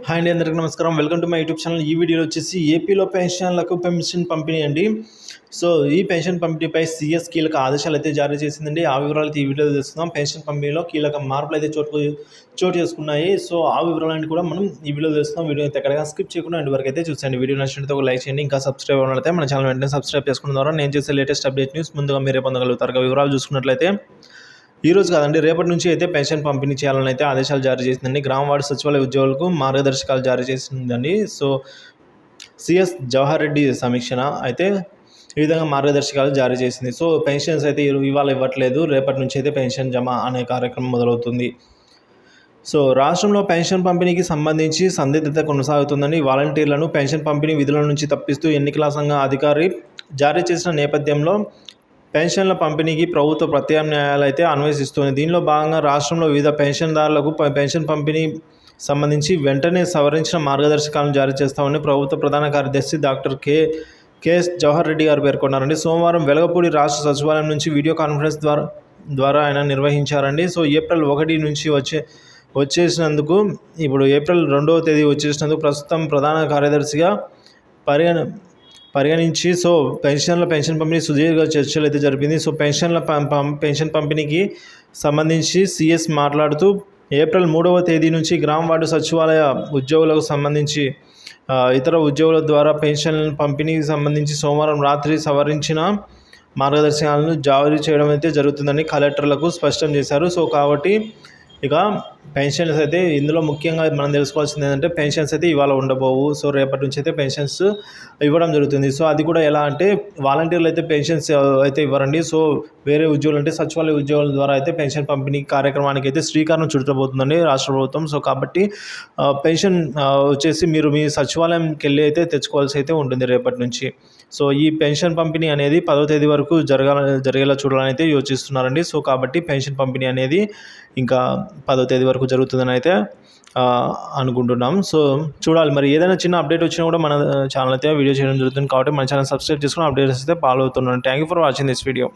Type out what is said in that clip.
Hi అండి, అందరికీ నమస్కారం. Welcome to my YouTube channel. ఈ వీడియోలో వచ్చేసి ఏపీలో పెన్షన్లకు పెన్షన్ పంపిణీ అండి. సో ఈ పెన్షన్ పంపిణీపై సీఎస్ కీలక ఆదేశాలు అయితే జారీ చేసిందండి. ఆ వివరాలు అయితే ఈ వీడియోలో తెలుసుకుందాం. పెన్షన్ పంపిణీలో కీలక మార్పులు అయితే చోటు చేసుకున్నాయి. సో ఆ వివరాలన్నీ కూడా మనం ఈ వీడియోలో తెలుసుకుందాం. వీడియో అయితే ఎక్కడగా స్కిప్ చేయకుండా ఎండ్ వరకు అయితే చూసండి. వీడియో నచ్చినట్లయితే ఒక లైక్ చేయండి. ఇంకా సబ్స్క్రైబ్ అవ్వాలంటే మన ఛానల్ వెంటనే సబ్స్క్రైబ్ చేసుకున్న ద్వారా నేను చేసే లేటెస్ట్ అప్డేట్ న్యూస్ ముందుగా మీరే పొందగలుగుతారు. వివరాలు చూసుకున్నట్లయితే ఈ రోజు కాదండి, రేపటి నుంచి అయితే పెన్షన్ పంపిణీ చేయాలని అయితే ఆదేశాలు జారీ చేసిందండి. గ్రామ వార్డు సచివాలయ ఉద్యోగులకు మార్గదర్శకాలు జారీ చేసిందండి. సో సిఎస్ జవహర్ రెడ్డి సమీక్షణ అయితే ఈ విధంగా మార్గదర్శకాలు జారీ చేసింది. సో పెన్షన్స్ అయితే ఇవాళ ఇవ్వట్లేదు, రేపటి నుంచి అయితే పెన్షన్ జమ అనే కార్యక్రమం మొదలవుతుంది. సో రాష్ట్రంలో పెన్షన్ పంపిణీకి సంబంధించి సందిగ్ధత కొనసాగుతుందని వాలంటీర్లను పెన్షన్ పంపిణీ విధుల నుంచి తప్పిస్తూ ఎన్నికల సంఘ అధికారి జారీ చేసిన నేపథ్యంలో పెన్షన్ల పంపిణీకి ప్రభుత్వ ప్రత్యామ్నాయాలు అయితే అన్వేషిస్తుంది. దీనిలో భాగంగా రాష్ట్రంలో వివిధ పెన్షన్దారులకు పెన్షన్ పంపిణీ సంబంధించి వెంటనే సవరించిన మార్గదర్శకాలను జారీ చేస్తామని ప్రభుత్వ ప్రధాన కార్యదర్శి డాక్టర్ కెఎస్ జవహర్ రెడ్డి గారు పేర్కొన్నారండి. సోమవారం వెలగపూడి రాష్ట్ర సచివాలయం నుంచి వీడియో కాన్ఫరెన్స్ ద్వారా ఆయన నిర్వహించారండి. సో ఏప్రిల్ 1 నుంచి వచ్చేసినందుకు ఇప్పుడు ఏప్రిల్ 2వ తేదీ వచ్చేసినందుకు ప్రస్తుతం ప్రధాన కార్యదర్శిగా పరిగణించి సో పెన్షన్ పంపిణీ సుదీర్ఘ చర్చలు అయితే జరిపింది. సో పెన్షన్ పంపిణీకి సంబంధించి సిఎస్ మాట్లాడుతూ ఏప్రిల్ 3వ తేదీ నుంచి గ్రామ వార్డు సచివాలయ ఉద్యోగులకు సంబంధించి ఇతర ఉద్యోగుల ద్వారా పెన్షన్ పంపిణీకి సంబంధించి సోమవారం రాత్రి సవరించిన మార్గదర్శకాలను జారీ చేయడం అయితే జరుగుతుందని కలెక్టర్లకు స్పష్టం చేశారు. సో కాబట్టి ఇక పెన్షన్స్ అయితే ఇందులో ముఖ్యంగా మనం తెలుసుకోవాల్సింది ఏంటంటే పెన్షన్స్ అయితే ఇవాళ ఉండబోవు. సో రేపటి నుంచి అయితే పెన్షన్స్ ఇవ్వడం జరుగుతుంది. సో అది కూడా ఎలా అంటే వాలంటీర్లు అయితే పెన్షన్స్ అయితే ఇవ్వరండి. సో వేరే ఉద్యోగులు అంటే సచివాలయ ఉద్యోగుల ద్వారా అయితే పెన్షన్ పంపిణీ కార్యక్రమానికి అయితే శ్రీకారం చుట్టబోతుందండి రాష్ట్ర ప్రభుత్వం. సో కాబట్టి పెన్షన్ వచ్చేసి మీరు మీ సచివాలయంకి వెళ్ళి అయితే తెచ్చుకోవాల్సి అయితే ఉంటుంది రేపటి నుంచి. సో ఈ పెన్షన్ పంపిణీ అనేది 10వ తేదీ వరకు జరిగేలా చూడాలని అయితే యోచిస్తున్నారండి. సో కాబట్టి పెన్షన్ పంపిణీ అనేది ఇంకా 10వ తేదీ వరకు జరుగుతుందని అయితే అనుకుంటున్నాం. సో చూడాలి, మరి ఏదైనా చిన్న అప్డేట్ వచ్చినా కూడా మన ఛానల్ అయితే వీడియో చేయడం జరుగుతుంది. కాబట్టి మన ఛానల్ సబ్స్క్రైబ్ చేసుకుని అప్డేట్స్ అయితే ఫాలో అవుతున్నాను. Thank you for watching this video.